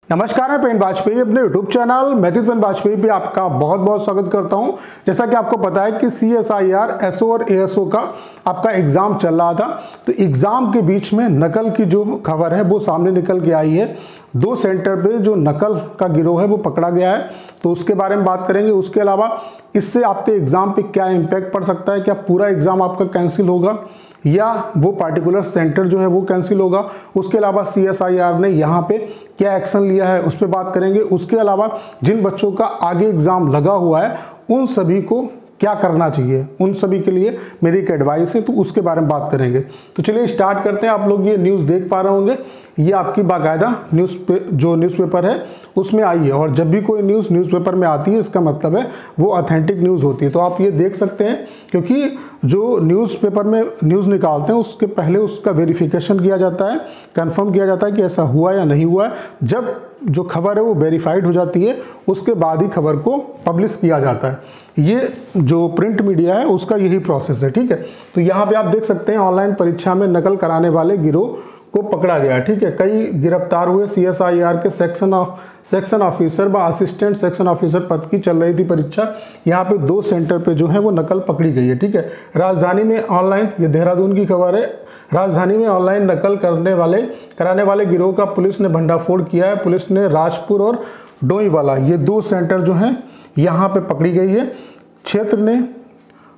नमस्कार, मैं पेन वाजपेयी अपने YouTube चैनल मेहदी पेन वाजपेयी पे आपका बहुत बहुत स्वागत करता हूं। जैसा कि आपको पता है कि CSIR SO और ASO का आपका एग्ज़ाम चल रहा था, तो एग्ज़ाम के बीच में नकल की जो खबर है वो सामने निकल के आई है। 2 सेंटर पे जो नकल का गिरोह है वो पकड़ा गया है, तो उसके बारे में बात करेंगे। उसके अलावा इससे आपके एग्ज़ाम पे क्या इम्पैक्ट पड़ सकता है, क्या पूरा एग्ज़ाम आपका कैंसिल होगा या वो पार्टिकुलर सेंटर जो है वो कैंसिल होगा। उसके अलावा CSIR ने यहाँ पे क्या एक्शन लिया है उस पर बात करेंगे। उसके अलावा जिन बच्चों का आगे एग्ज़ाम लगा हुआ है उन सभी को क्या करना चाहिए, उन सभी के लिए मेरी एक एडवाइस है, तो उसके बारे में बात करेंगे। तो चलिए स्टार्ट करते हैं। आप लोग ये न्यूज़ देख पा रहे होंगे, ये आपकी बाकायदा न्यूज़पेपर है उसमें आई है, और जब भी कोई न्यूज़पेपर में आती है इसका मतलब है वो ऑथेंटिक न्यूज़ होती है। तो आप ये देख सकते हैं, क्योंकि जो न्यूज़पेपर में न्यूज़ निकालते हैं उसके पहले उसका वेरिफिकेशन किया जाता है, कंफर्म किया जाता है कि ऐसा हुआ या नहीं हुआ है। जब जो खबर है वो वेरीफाइड हो जाती है उसके बाद ही खबर को पब्लिश किया जाता है। ये जो प्रिंट मीडिया है उसका यही प्रोसेस है, ठीक है। तो यहाँ पे आप देख सकते हैं ऑनलाइन परीक्षा में नकल कराने वाले गिरोह को पकड़ा गया, ठीक है। कई गिरफ्तार हुए। CSIR के सेक्शन ऑफिसर व असिस्टेंट सेक्शन ऑफिसर पद की चल रही थी परीक्षा। यहाँ पे 2 सेंटर पे जो है वो नकल पकड़ी गई है, ठीक है। राजधानी में ऑनलाइन, ये देहरादून की खबर है, राजधानी में ऑनलाइन नकल कराने वाले गिरोह का पुलिस ने भंडाफोड़ किया है। पुलिस ने राजपुर और डोईवाला, ये 2 सेंटर जो हैं यहाँ पे पकड़ी गई है।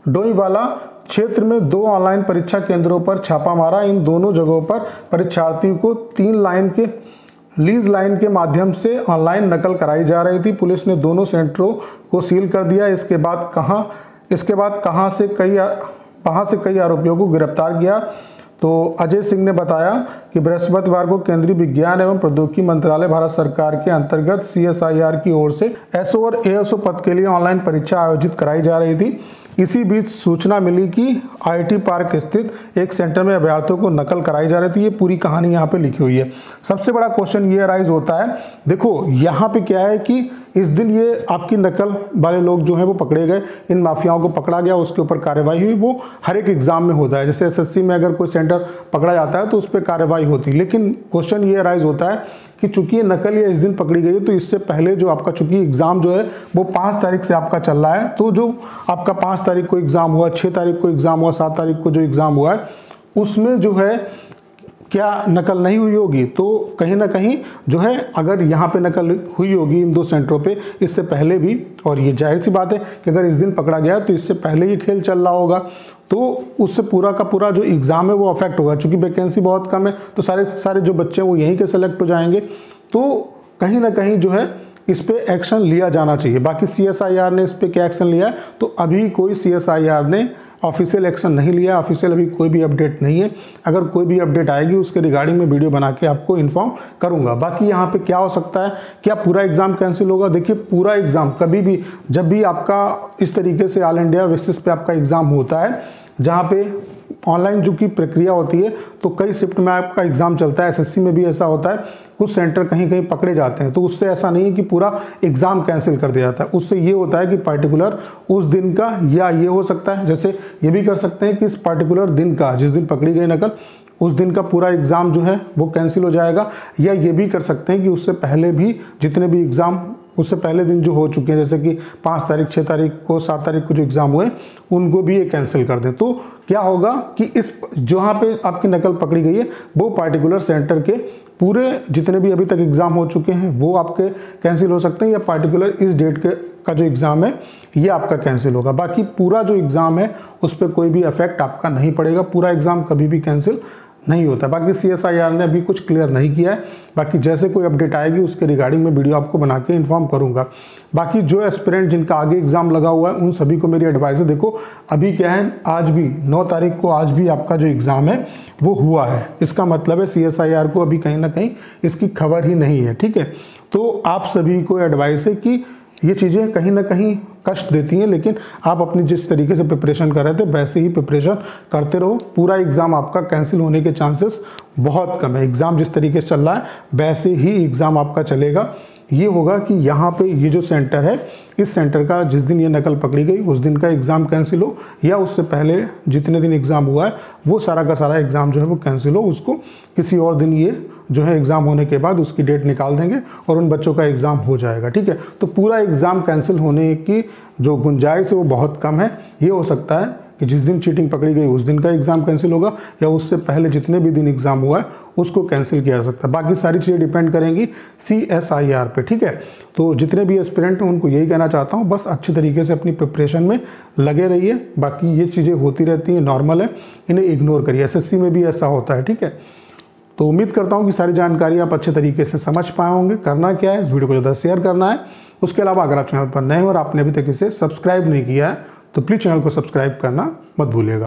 डोईवाला क्षेत्र में 2 ऑनलाइन परीक्षा केंद्रों पर छापा मारा। इन दोनों जगहों पर परीक्षार्थियों को 3 लीज लाइन के माध्यम से ऑनलाइन नकल कराई जा रही थी। पुलिस ने दोनों सेंटरों को सील कर दिया। इसके बाद वहां से कई आरोपियों को गिरफ्तार किया। तो अजय सिंह ने बताया कि बृहस्पतिवार को केंद्रीय विज्ञान एवं प्रौद्योगिकी मंत्रालय भारत सरकार के अंतर्गत CSIR की ओर से SO और ASO पद के लिए ऑनलाइन परीक्षा आयोजित कराई जा रही थी। इसी बीच सूचना मिली कि IT पार्क स्थित एक सेंटर में अभ्यर्थियों को नकल कराई जा रही थी। ये पूरी कहानी यहाँ पे लिखी हुई है। सबसे बड़ा क्वेश्चन ये अराइज होता है, देखो यहाँ पे क्या है कि इस दिन ये आपकी नकल वाले लोग जो हैं वो पकड़े गए, इन माफियाओं को पकड़ा गया, उसके ऊपर कार्रवाई हुई। वो हर एक एग्जाम में होता है, जैसे SSC में अगर कोई सेंटर पकड़ा जाता है तो उस पर कार्रवाई होती है। लेकिन क्वेश्चन ये अराइज होता है कि चूंकि ये नकल या इस दिन पकड़ी गई है, तो इससे पहले जो आपका चूंकि एग्जाम जो है वो 5 तारीख से आपका चल रहा है, तो जो आपका 5 तारीख को एग्जाम हुआ, 6 तारीख को एग्जाम हुआ, 7 तारीख को जो एग्जाम हुआ है उसमें जो है क्या नकल नहीं हुई होगी। तो कहीं ना कहीं जो है अगर यहाँ पे नकल हुई होगी इन 2 सेंटरों पे इससे पहले भी, और ये जाहिर सी बात है कि अगर इस दिन पकड़ा गया तो इससे पहले ये खेल चल रहा होगा, तो उससे पूरा का पूरा जो एग्ज़ाम है वो अफेक्ट होगा। चूँकि वैकेंसी बहुत कम है तो सारे जो बच्चे हैं वो यहीं के सेलेक्ट हो जाएंगे। तो कहीं ना कहीं जो है इस पे एक्शन लिया जाना चाहिए। बाकी CSIR ने इस पे क्या एक्शन लिया है, तो अभी कोई CSIR ने ऑफिशियल एक्शन नहीं लिया। ऑफिशियल अभी कोई भी अपडेट नहीं है। अगर कोई भी अपडेट आएगी उसके रिगार्डिंग में वीडियो बना के आपको इन्फॉर्म करूंगा। बाकी यहाँ पे क्या हो सकता है, क्या पूरा एग्जाम कैंसिल होगा? देखिए, पूरा एग्जाम कभी भी जब भी आपका इस तरीके से ऑल इंडिया बेसिस पे आपका एग्जाम होता है, जहाँ पे ऑनलाइन जो की प्रक्रिया होती है, तो कई शिफ्ट में आपका एग्जाम चलता है। SSC में भी ऐसा होता है, कुछ सेंटर कहीं कहीं पकड़े जाते हैं, तो उससे ऐसा नहीं है कि पूरा एग्जाम कैंसिल कर दिया जाता है। उससे ये होता है कि पार्टिकुलर उस दिन का, या ये हो सकता है जैसे ये भी कर सकते हैं कि इस पार्टिकुलर दिन का, जिस दिन पकड़ी गई नकल, उस दिन का पूरा एग्जाम जो है वो कैंसिल हो जाएगा। या ये भी कर सकते हैं कि उससे पहले भी जितने भी एग्जाम उससे पहले दिन जो हो चुके हैं, जैसे कि 5 तारीख, 6 तारीख को, 7 तारीख को जो एग्जाम हुए, उनको भी ये कैंसिल कर दें। तो क्या होगा कि इस जहाँ पे आपकी नकल पकड़ी गई है वो पार्टिकुलर सेंटर के पूरे जितने भी अभी तक एग्जाम हो चुके हैं वो आपके कैंसिल हो सकते हैं, या पार्टिकुलर इस डेट का जो एग्ज़ाम है ये आपका कैंसिल होगा। बाकी पूरा जो एग्ज़ाम है उस पर कोई भी इफेक्ट आपका नहीं पड़ेगा। पूरा एग्ज़ाम कभी भी कैंसिल नहीं होता। बाकी CSIR ने अभी कुछ क्लियर नहीं किया है। बाकी जैसे कोई अपडेट आएगी उसके रिगार्डिंग में वीडियो आपको बना के इन्फॉर्म करूंगा। बाकी जो एस्पिरेंट जिनका आगे एग्जाम लगा हुआ है उन सभी को मेरी एडवाइस है, देखो अभी क्या है, आज भी 9 तारीख को आज भी आपका जो एग्ज़ाम है वो हुआ है। इसका मतलब है CSIR को अभी कहीं ना कहीं इसकी खबर ही नहीं है, ठीक है। तो आप सभी को एडवाइस है कि ये चीज़ें कहीं ना कहीं कष्ट देती हैं, लेकिन आप अपनी जिस तरीके से प्रिपरेशन कर रहे थे वैसे ही प्रिपरेशन करते रहो। पूरा एग्ज़ाम आपका कैंसिल होने के चांसेस बहुत कम है। एग्ज़ाम जिस तरीके से चल रहा है वैसे ही एग्ज़ाम आपका चलेगा। ये होगा कि यहाँ पे ये जो सेंटर है, इस सेंटर का जिस दिन ये नकल पकड़ी गई उस दिन का एग्ज़ाम कैंसिल हो, या उससे पहले जितने दिन एग्ज़ाम हुआ है वो सारा का सारा एग्ज़ाम जो है वो कैंसिल हो। उसको किसी और दिन ये जो है एग्ज़ाम होने के बाद उसकी डेट निकाल देंगे और उन बच्चों का एग्ज़ाम हो जाएगा। ठीक है, तो पूरा एग्ज़ाम कैंसिल होने की जो गुंजाइश है वो बहुत कम है। ये हो सकता है कि जिस दिन चीटिंग पकड़ी गई उस दिन का एग्ज़ाम कैंसिल होगा, या उससे पहले जितने भी दिन एग्ज़ाम हुआ है उसको कैंसिल किया जा सकता है। बाकी सारी चीज़ें डिपेंड करेंगी CSIR पे। ठीक है, तो जितने भी एस्पिरेंट हैं उनको यही कहना चाहता हूँ, बस अच्छी तरीके से अपनी प्रिपरेशन में लगे रहिए। बाकी ये चीज़ें होती रहती हैं, नॉर्मल है, इन्हें इग्नोर करिए। SSC में भी ऐसा होता है। ठीक है, तो उम्मीद करता हूँ कि सारी जानकारी आप अच्छे तरीके से समझ पाए होंगे। करना क्या है, इस वीडियो को ज़्यादा शेयर करना है। उसके अलावा अगर आप चैनल पर नए हो और आपने अभी तक इसे सब्सक्राइब नहीं किया है तो प्लीज़ चैनल को सब्सक्राइब करना मत भूलिएगा।